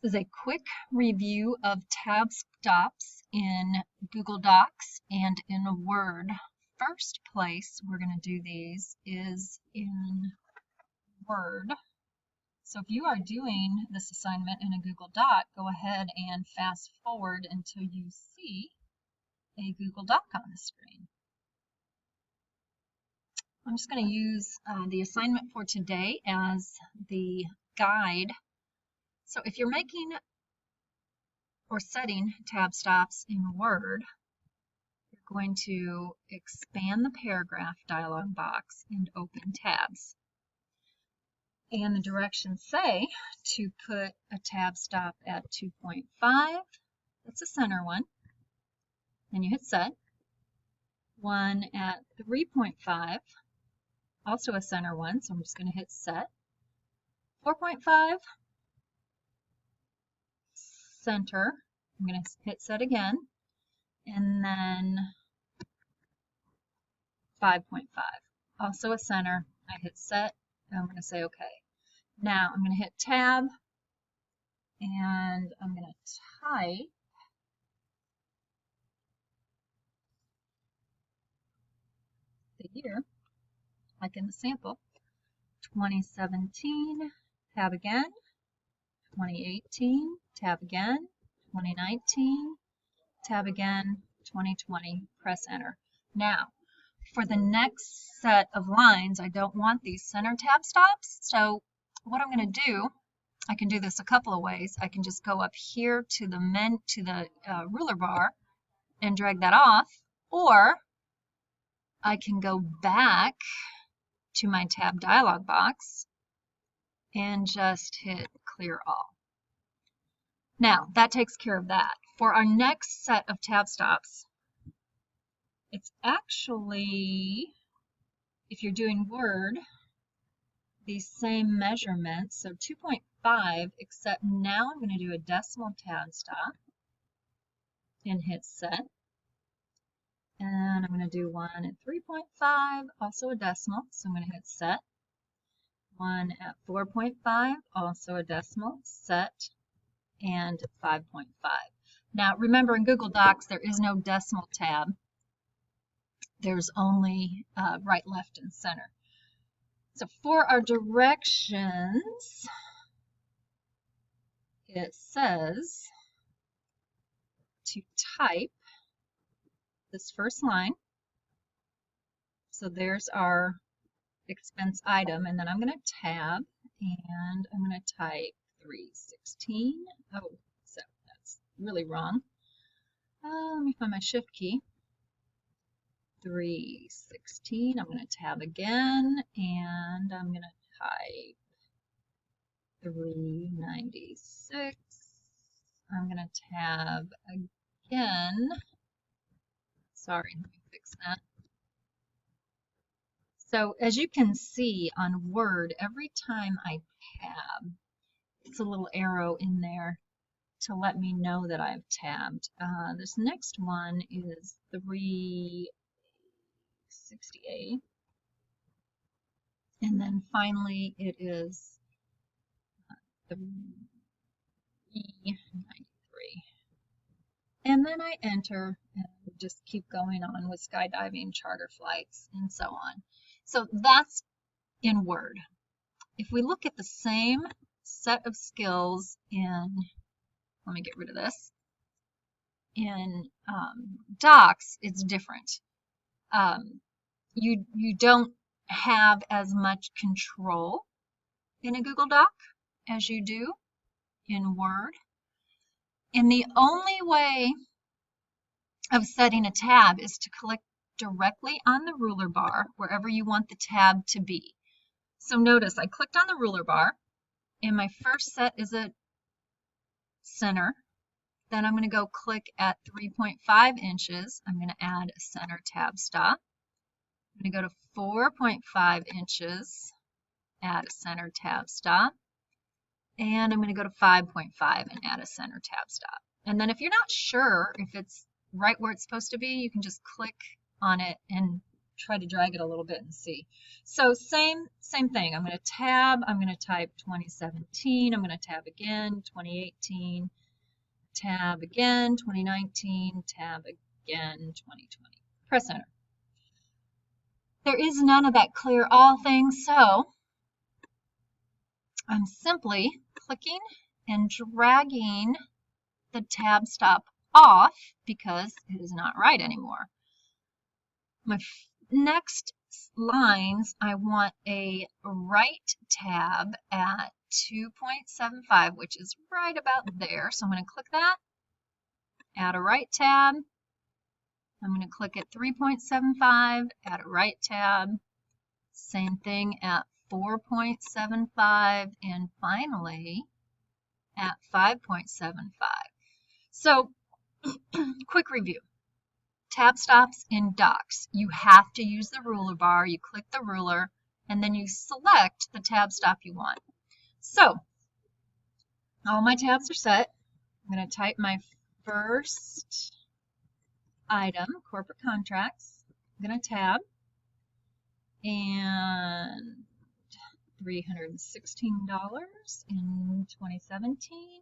This is a quick review of tab stops in Google Docs and in Word. First place we're going to do these is in Word. So if you are doing this assignment in a Google Doc, go ahead and fast forward until you see a Google Doc on the screen. I'm just going to use the assignment for today as the guide. So if you're making or setting tab stops in Word, you're going to expand the paragraph dialog box and open tabs. And the directions say to put a tab stop at 2.5, that's a center one, then you hit set. One at 3.5, also a center one, so I'm just going to hit set. 4.5, center, I'm going to hit set again, and then 5.5, also a center, I hit set, and I'm going to say OK. Now I'm going to hit tab, and I'm going to type the year, like in the sample, 2017, tab again, 2018, tab again, 2019, tab again, 2020, press enter. Now, for the next set of lines, I don't want these center tab stops, so what I'm going to do, I can do this a couple of ways. I can just go up here to the ruler bar and drag that off, or I can go back to my tab dialog box and just hit clear all. Now, that takes care of that. For our next set of tab stops, it's actually, if you're doing Word, these same measurements, so 2.5, except now I'm going to do a decimal tab stop and hit set. And I'm going to do one at 3.5, also a decimal, so I'm going to hit set. One at 4.5, also a decimal, set, and 5.5. Now remember, in Google Docs there is no decimal tab. There's only right, left, and center. So for our directions, it says to type this first line. So there's our expense item, and then I'm going to tab, and I'm going to type 316. Oh, so that's really wrong. Let me find my shift key. 316. I'm going to tab again, and I'm going to type 396. I'm going to tab again. Sorry, let me fix that. So as you can see on Word, every time I tab, it's a little arrow in there to let me know that I've tabbed. This next one is 368. And then finally it is 393. And then I enter and just keep going on with skydiving, charter flights, and so on. So that's in Word. If we look at the same set of skills in, let me get rid of this, in Docs, it's different. You don't have as much control in a Google Doc as you do in Word. And the only way of setting a tab is to click directly on the ruler bar wherever you want the tab to be. So notice I clicked on the ruler bar, and my first set is a center. Then I'm going to go click at 3.5 inches. I'm going to add a center tab stop. I'm going to go to 4.5 inches, add a center tab stop. And I'm going to go to 5.5 and add a center tab stop. And then if you're not sure if it's right where it's supposed to be, you can just click on it and try to drag it a little bit and see. So same thing. I'm going to tab. I'm going to type 2017. I'm going to tab again, 2018. Tab again, 2019. Tab again, 2020. Press enter. There is none of that clear all thing, so I'm simply clicking and dragging the tab stop off because it is not right anymore. My next lines, I want a right tab at 2.75, which is right about there. So I'm going to click that, add a right tab. I'm going to click at 3.75, add a right tab. Same thing at 4.75, and finally at 5.75. So quick review. Tab stops in Docs. You have to use the ruler bar. You click the ruler and then you select the tab stop you want. So all my tabs are set. I'm going to type my first item, corporate contracts. I'm going to tab and $316 in 2017.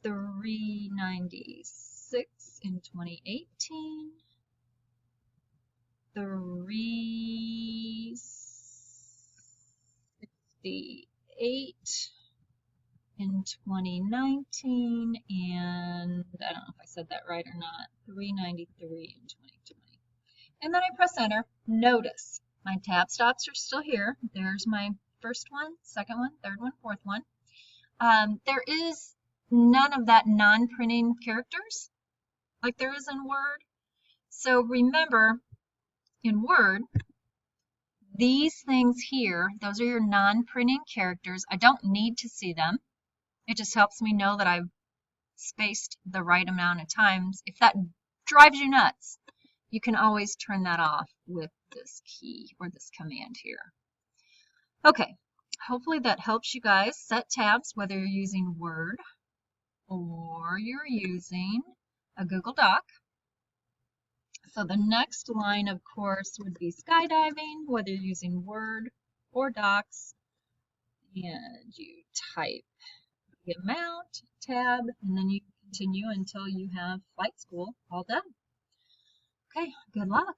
$396 in 2018, $368 in 2019, and I don't know if I said that right or not, $393 in 2020. And then I press enter. Notice my tab stops are still here. There's my first one, second one, third one, fourth one. There is none of that non-printing characters like there is in Word. So remember, in Word, these things here, those are your non-printing characters. I don't need to see them. It just helps me know that I've spaced the right amount of times. If that drives you nuts, you can always turn that off with this key or this command here. Okay, hopefully that helps you guys set tabs, whether you're using Word or you're using a Google Doc. So the next line, of course, would be skydiving, whether you're using Word or Docs. And you type the amount, tab, and then you continue until you have flight school all done. Okay, good luck.